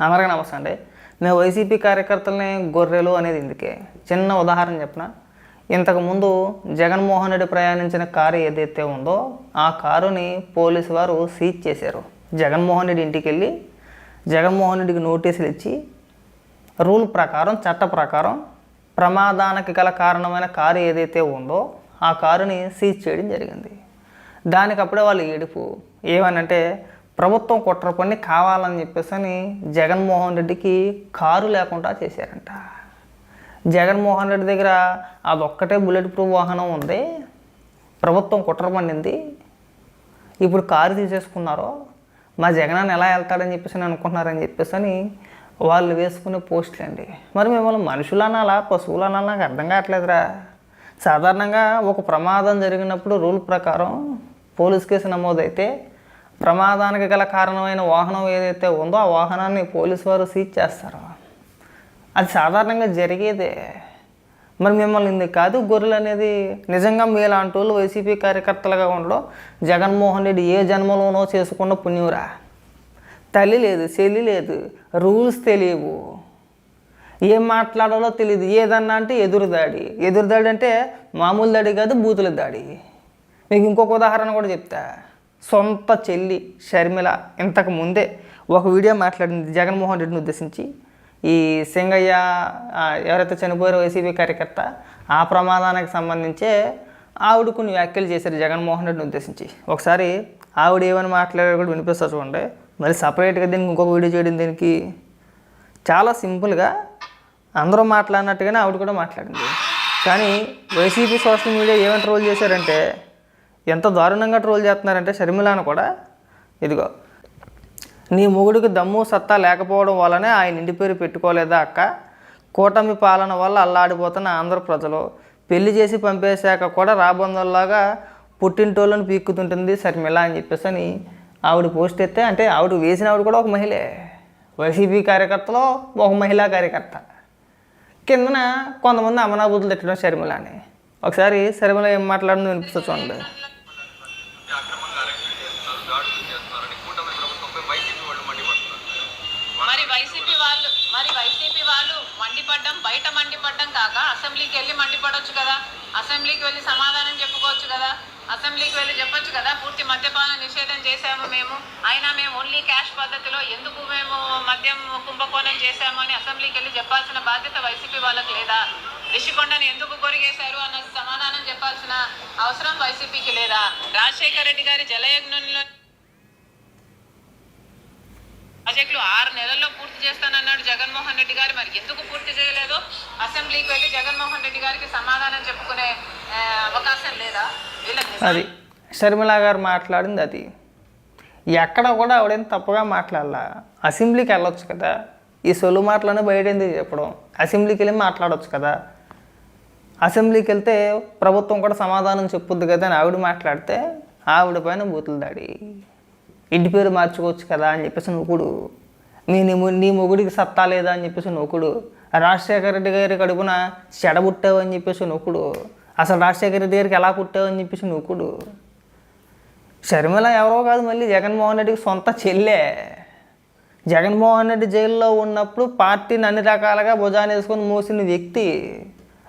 అందరికీ నమస్తే అండి. నేను వైసీపీ కార్యకర్తలని గొర్రెలు అనేది ఇందుకే చిన్న ఉదాహరణ చెప్పిన. ఇంతకుముందు జగన్మోహన్ రెడ్డి ప్రయాణించిన కారు ఏదైతే ఉందో ఆ కారుని పోలీసు వారు సీజ్ చేశారు. జగన్మోహన్ రెడ్డి ఇంటికి వెళ్ళి జగన్మోహన్ రెడ్డికి నోటీసులు ఇచ్చి రూల్ ప్రకారం చట్ట ప్రకారం ప్రమాదానికి గల కారణమైన కారు ఏదైతే ఉందో ఆ కారుని సీజ్ చేయడం జరిగింది. దానికప్పుడే వాళ్ళు ఏడుపు ఏమనంటే ప్రభుత్వం కుట్ర పని కావాలని చెప్పేసి జగన్మోహన్ రెడ్డికి కారు లేకుండా చేశారంట. జగన్మోహన్ రెడ్డి దగ్గర అదొక్కటే బుల్లెట్ ప్రూఫ్ వాహనం ఉంది, ప్రభుత్వం కుట్ర పన్నింది, ఇప్పుడు కారు తీసేసుకున్నారు, మా జగనాన్ని ఎలా వెళ్తాడని చెప్పేసి అనుకుంటున్నారని చెప్పేసి వాళ్ళు వేసుకునే పోస్టులు అండి. మరి మిమ్మల్ని మనుషులు అనాలా పశువులు అనాలా నాకు అర్థం కావట్లేదురా. సాధారణంగా ఒక ప్రమాదం జరిగినప్పుడు రూల్ ప్రకారం పోలీస్ కేసు నమోదైతే ప్రమాదానికి గల కారణమైన వాహనం ఏదైతే ఉందో ఆ వాహనాన్ని పోలీసు వారు సీజ్ చేస్తారు. అది సాధారణంగా జరిగేదే. మరి మిమ్మల్ని ఇందుకు కాదు గొర్రెలు అనేది. నిజంగా మీలాంటి వాళ్ళు వైసీపీ కార్యకర్తలుగా ఉండడం జగన్మోహన్ రెడ్డి ఏ జన్మలోనో చేసుకున్న పుణ్యురా. తల్లి లేదు, చెల్లి లేదు, రూల్స్ తెలియవు, ఏం మాట్లాడాలో తెలియదు. ఏదన్నా అంటే ఎదురుదాడి. ఎదురుదాడి అంటే మామూలు దాడి కాదు, బూతుల దాడి. మీకు ఇంకొక ఉదాహరణ కూడా చెప్తా. సొంత చెల్లి షర్మిల ఇంతకు ముందే ఒక వీడియో మాట్లాడింది జగన్మోహన్ రెడ్డిని ఉద్దేశించి. ఈ సింగయ్య ఎవరైతే చనిపోయారో వైసీపీ కార్యకర్త, ఆ ప్రమాదానికి సంబంధించే ఆవిడ కొన్ని వ్యాఖ్యలు చేశారు జగన్మోహన్ రెడ్డిని ఉద్దేశించి. ఒకసారి ఆవిడ ఏమని మాట్లాడారు కూడా వినిపిస్తారు చూడండి. మరి సపరేట్గా దీనికి ఇంకొక వీడియో చేయడం దీనికి చాలా సింపుల్గా అందరూ మాట్లాడినట్టుగానే ఆవిడ కూడా మాట్లాడింది. కానీ వైసీపీ సోషల్ మీడియా ఏమని ట్రోల్ చేశారంటే, ఎంత దారుణంగా ట్రోల్ చేస్తున్నారంటే షర్మిలాను కూడా, ఇదిగో నీ మొగుడికి దమ్ము సత్తా లేకపోవడం వల్లనే ఆయన ఇంటి పేరు పెట్టుకోలేదా అక్క, కూటమి పాలన వల్ల అల్లాడిపోతున్న ఆంధ్ర ప్రజలు, పెళ్లి చేసి పంపేశాక కూడా రాబందుల్లాగా పుట్టింటోళ్ళని పీక్కుతుంటుంది షర్మిల అని చెప్పేసి అని ఆవిడ పోస్ట్ ఎత్తే, అంటే ఆవిడ వేసిన ఆవిడ కూడా ఒక మహిళే, వైసీపీ కార్యకర్తలో ఒక మహిళా కార్యకర్త. కిందన కొంతమంది అమనాబూతులు తిట్టడం షర్మిలని. ఒకసారి షర్మిల ఏం మాట్లాడిందో వినిపిస్తుంది చూడండి. వైసీపీ వాళ్ళు మండిపడ్డం, బయట మండిపడ్డం కాక అసెంబ్లీకి వెళ్ళి మండిపడవచ్చు కదా, అసెంబ్లీకి వెళ్ళి సమాధానం చెప్పుకోవచ్చు కదా, అసెంబ్లీకి వెళ్ళి చెప్పొచ్చు కదా పూర్తి మద్యపాన నిషేధం చేశాము మేము, అయినా మేము ఓన్లీ క్యాష్ పద్ధతిలో ఎందుకు మేము మద్యం కుంభకోణం చేశాము అని అసెంబ్లీకి వెళ్ళి చెప్పాల్సిన బాధ్యత వైసీపీ వాళ్ళకి లేదా? రిషికొండని ఎందుకు కొరిగేశారు అన్న సమాధానం చెప్పాల్సిన అవసరం వైసీపీకి లేదా? రాజశేఖర రెడ్డి గారి జలయజ్ఞంలో ప్రాజెక్టులు 6 నెలల్లో పూర్తి చేస్తానన్నాడు జగన్మోహన్ రెడ్డి గారు, మరి ఎందుకు పూర్తి చేయలేదు? అసెంబ్లీకి వెళ్ళి జగన్మోహన్ రెడ్డి గారికి సమాధానం చెప్పుకునే అవకాశం లేదా వీళ్ళకి? అది షర్మిల గారు మాట్లాడింది. అది ఎక్కడ కూడా ఆవిడేం తప్పుగా మాట్లాడాల. అసెంబ్లీకి వెళ్ళొచ్చు కదా, ఈ సొల్లు మాటలనే బయట ఎందుకు చెప్పడం? అసెంబ్లీకి వెళ్ళి మాట్లాడవచ్చు కదా. అసెంబ్లీకి వెళ్తే ప్రభుత్వం కూడా సమాధానం చెప్పుద్ది కదా అని ఆవిడ మాట్లాడితే ఆవిడ పైన బూతులు దాడి. ఇంటి పేరు మార్చుకోవచ్చు కదా అని చెప్పేసి నూకుడు. నీ మొగుడికి సత్తా లేదా అని చెప్పేసి నూకుడు. రాజశేఖర రెడ్డి గారి కడుపున చెడబుట్టావు అని చెప్పేసి నూకుడు. అసలు రాజశేఖర రెడ్డి గారికి ఎలా పుట్టావు అని చెప్పేసి నూకుడు. షర్మిల ఎవరో కాదు, మళ్ళీ జగన్మోహన్ రెడ్డికి సొంత చెల్లె. జగన్మోహన్ రెడ్డి జైల్లో ఉన్నప్పుడు పార్టీని అన్ని రకాలుగా భుజాన్ని వేసుకొని మోసిన వ్యక్తి.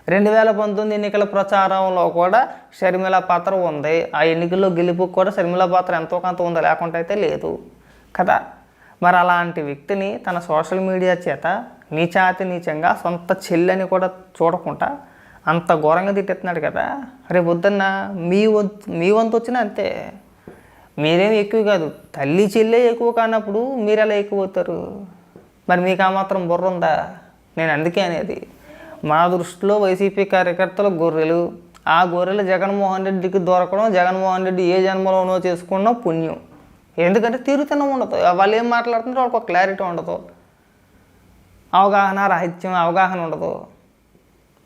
2019 ఎన్నికల ప్రచారంలో కూడా షర్మిల పాత్ర ఉంది. ఆ ఎన్నికల్లో గెలుపుకు కూడా షర్మిల పాత్ర ఎంతో కొంత ఉంది, లేకుండా అయితే లేదు కదా. మరి అలాంటి వ్యక్తిని తన సోషల్ మీడియా చేత నీచాతి నీచంగా సొంత చెల్లని కూడా చూడకుండా అంత ఘోరంగా తిట్టేస్తున్నాడు కదా. రేపు పొద్దున్న మీ వంతు వచ్చినా అంతే. మీరేమి ఎక్కువ కాదు, తల్లి చెల్లె ఎక్కువ కానప్పుడు మీరు ఎలా ఎక్కువ అవుతారు? మరి మీకు ఆ మాత్రం బుర్ర ఉందా? నేను అందుకే అనేది, మా దృష్టిలో వైసీపీ కార్యకర్తలు గొర్రెలు. ఆ గొర్రెలు జగన్మోహన్ రెడ్డికి దొరకడం, జగన్మోహన్ రెడ్డి ఏ జన్మలోనో చేసుకున్న పుణ్యం. ఎందుకంటే తీరుతనం ఉండదు, వాళ్ళు ఏం మాట్లాడుతుంటే వాళ్ళకి ఒక క్లారిటీ ఉండదు, అవగాహన రాహిత్యం, అవగాహన ఉండదు.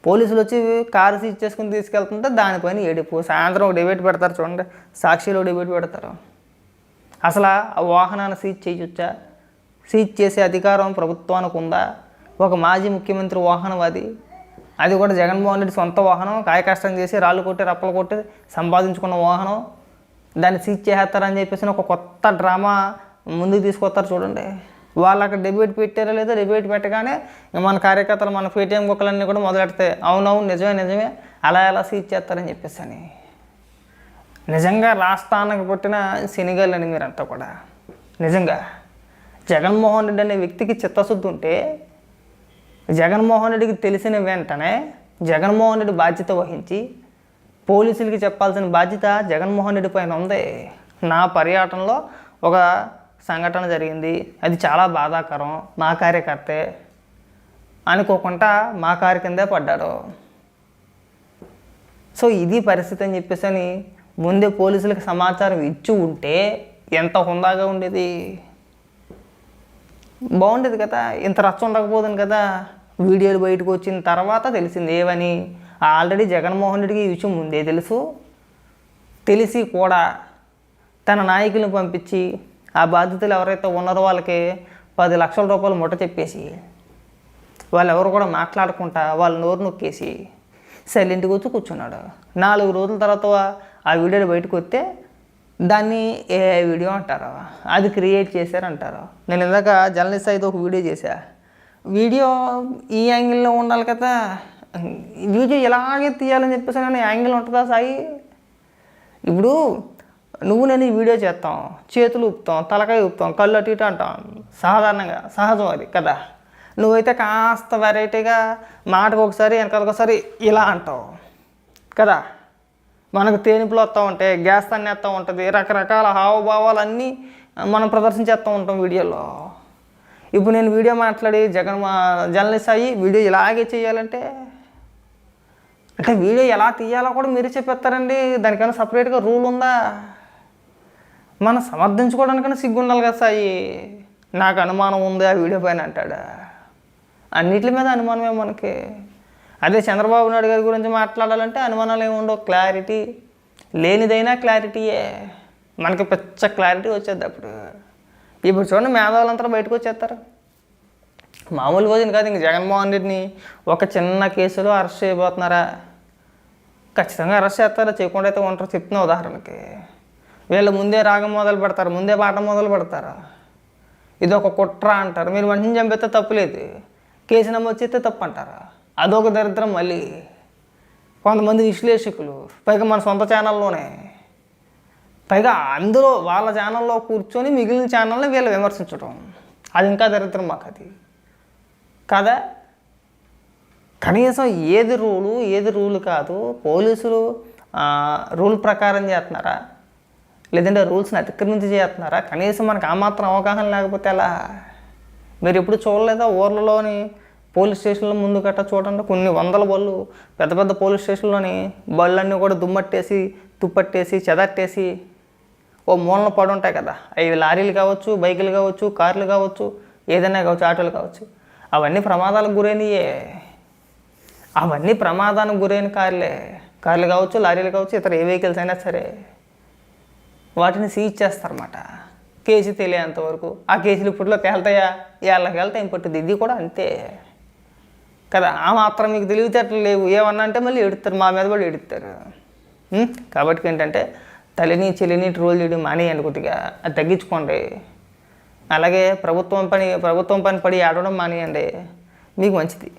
పోలీసులు వచ్చి కారు సీజ్ చేసుకుని తీసుకెళ్తుంటే దానిపైన ఏడుపు. సాయంత్రం ఒక డిబేట్ పెడతారు చూడండి, సాక్షిలో డిబేట్ పెడతారు. అసలు ఆ వాహనాన్ని సీజ్ చేయొచ్చా? సీజ్ చేసే అధికారం ప్రభుత్వానికి ఉందా? ఒక మాజీ ముఖ్యమంత్రి వాహనం అది కూడా జగన్మోహన్ రెడ్డి సొంత వాహనం, కాయకష్టం చేసి రాళ్ళు కొట్టి రప్పలు కొట్టి సంపాదించుకున్న వాహనం, దాన్ని సీజ్ చేసేస్తారని చెప్పేసి ఒక కొత్త డ్రామా ముందుకు తీసుకొస్తారు చూడండి. వాళ్ళు అక్కడ డెబిట్ పెట్టారో లేదో, డెబిట్ పెట్టగానే మన కార్యకర్తలు మన పేటీఎం కుక్కలన్నీ కూడా మొదలెడతాయి, అవునవును నిజమే అలా ఎలా సీజ్ చేస్తారని చెప్పేసి అని. నిజంగా రాష్ట్రానికి పుట్టిన శనిగాళ్ళని మీరంతా కూడా. నిజంగా జగన్మోహన్ రెడ్డి అనే వ్యక్తికి చిత్తశుద్ధి ఉంటే, జగన్మోహన్ రెడ్డికి తెలిసిన వెంటనే జగన్మోహన్ రెడ్డి బాధ్యత వహించి పోలీసులకి చెప్పాల్సిన బాధ్యత జగన్మోహన్ రెడ్డి పైన ఉంది. నా పర్యటనలో ఒక సంఘటన జరిగింది, అది చాలా బాధాకరం, మా కార్యకర్తే అనుకోకుండా మా కారు కిందే పడ్డాడు. సో ఇది పరిస్థితి అని చెప్పేసి అని ముందే పోలీసులకు సమాచారం ఇచ్చి ఉంటే ఎంత హుందాగా ఉండేది, బాగుండేది కదా. ఇంత రచ్చ ఉండకపోతుంది కదా. వీడియోలు బయటకు వచ్చిన తర్వాత తెలిసింది ఏమని, ఆల్రెడీ జగన్మోహన్ రెడ్డికి ఈ విషయం ముందే తెలిసి కూడా తన నాయకులను పంపించి ఆ బాధ్యతలు ఎవరైతే ఉన్నారో వాళ్ళకి 10 లక్షల రూపాయలు ముట్ట చెప్పేసి, వాళ్ళు ఎవరు కూడా మాట్లాడకుండా వాళ్ళ నోరు నొక్కేసి సైలెంట్గా వచ్చి కూర్చున్నాడు. 4 రోజుల తర్వాత ఆ వీడియోలు బయటకు వస్తే దాన్ని ఏ వీడియో అంటారు, అది క్రియేట్ చేశారంటారు. నేను ఇందాక జర్నలిస్ట్ అయితే ఒక వీడియో చేశా, వీడియో ఈ యాంగిల్లో ఉండాలి కదా, వీడియో ఎలాగే తీయాలని చెప్పేసి నేను యాంగిల్ ఉంటుందా సాయి? ఇప్పుడు నువ్వు నేను ఈ వీడియో చేస్తాం, చేతులు ఊపుతాం, తలకాయ ఊపుతాం, కళ్ళు అటు ఇటు అంటాం, సాధారణంగా సహజం అది కదా. నువ్వైతే కాస్త వెరైటీగా మాటకు ఒకసారి వెనకాలకొకసారి ఇలా అంటావు కదా. మనకు తేనిపులు వస్తూ ఉంటాయి, గ్యాస్ తన్నేస్తూ ఉంటుంది, రకరకాల హావభావాలన్నీ మనం ప్రదర్శించేస్తూ ఉంటాం వీడియోలో. ఇప్పుడు నేను వీడియో మాట్లాడి జర్నలిస్ట్ అయ్యి వీడియో ఇలాగే చేయాలంటే, అంటే వీడియో ఎలా తీయాలో కూడా మీరు చెప్పేస్తారండి. దానికైనా సపరేట్గా రూల్ ఉందా? మనం సమర్థించుకోవడానికైనా సిగ్గు ఉండాలి కదా సాయి. నాకు అనుమానం ఉంది ఆ వీడియో పైన అంటాడు. అన్నిటి మీద అనుమానమే మనకి. అదే చంద్రబాబు నాయుడు గారి గురించి మాట్లాడాలంటే అనుమానాలు ఏమి ఉండవు, క్లారిటీ లేనిదైనా క్లారిటీయే. మనకి పెద్ద క్లారిటీ వచ్చేది అప్పుడు. ఇప్పుడు చూడండి, మేధావులంతా బయటకు వచ్చేస్తారు. మామూలు రోజున కాదు, ఇంక జగన్మోహన్ రెడ్డిని ఒక చిన్న కేసులో అరెస్ట్ చేయబోతున్నారా? ఖచ్చితంగా అరెస్ట్ చేస్తారా, చేయకుండా అయితే ఉంటారు. చెప్తున్నా ఉదాహరణకి, వీళ్ళు ముందే రాగం మొదలు పెడతారు, ముందే పాట మొదలు పెడతారు, ఇది ఒక కుట్ర అంటారు. మీరు మనిషిని చంపితే తప్పులేదు, కేసు నమోదు చేస్తే తప్పు అంటారు. అదొక దరిద్రం. మళ్ళీ కొంతమంది విశ్లేషకులు, పైగా మన సొంత ఛానల్లోనే, పైగా అందులో వాళ్ళ ఛానల్లో కూర్చొని మిగిలిన ఛానల్ని వీళ్ళు విమర్శించడం, అది ఇంకా దరిద్రం మాకు అది కదా. కనీసం ఏది రూలు కాదు, పోలీసులు రూల్ ప్రకారం చేస్తున్నారా లేదంటే రూల్స్ని అతిక్రమించి చేస్తున్నారా? కనీసం మనకు ఆ మాత్రం అవగాహన లేకపోతే ఎలా? మీరు ఎప్పుడు చూడలేదా ఊర్లలోని పోలీస్ స్టేషన్ల ముందు గట్రా చూడండి, కొన్ని వందల బళ్ళు, పెద్ద పెద్ద పోలీస్ స్టేషన్లోని బళ్ళన్నీ కూడా దుమ్మట్టేసి, తుప్పట్టేసి, చెదట్టేసి ఓ మూలన పడి ఉంటాయి కదా. అవి లారీలు కావచ్చు, బైకులు కావచ్చు, కార్లు కావచ్చు, ఏదైనా కావచ్చు, ఆటోలు కావచ్చు. అవన్నీ ప్రమాదాలకు గురైనయే. అవన్నీ ప్రమాదానికి గురైన కార్లు కావచ్చు, లారీలు కావచ్చు, ఇతర ఏ వెహికల్స్ అయినా సరే వాటిని సీజ్ చేస్తారన్నమాట కేసు తెలియంతవరకు. ఆ కేసులు ఇప్పట్లో తేలుతాయా? ఏళ్ళకి వెళ్తాయి పట్టుద్ది. ఇది కూడా అంతే కదా. ఆ మాత్రం మీకు తెలివితేటలు లేవు, ఏమన్నా అంటే మళ్ళీ ఎడుతారు, మా మీద కూడా ఎడుతారు. కాబట్టి ఏంటంటే తల్లిని చెల్లిని ట్రోల్ చేయడం మానేయండి, కొద్దిగా అది తగ్గించుకోండి. అలాగే ప్రభుత్వం పని పడి ఆడడం మానేయండి, మీకు మంచిది.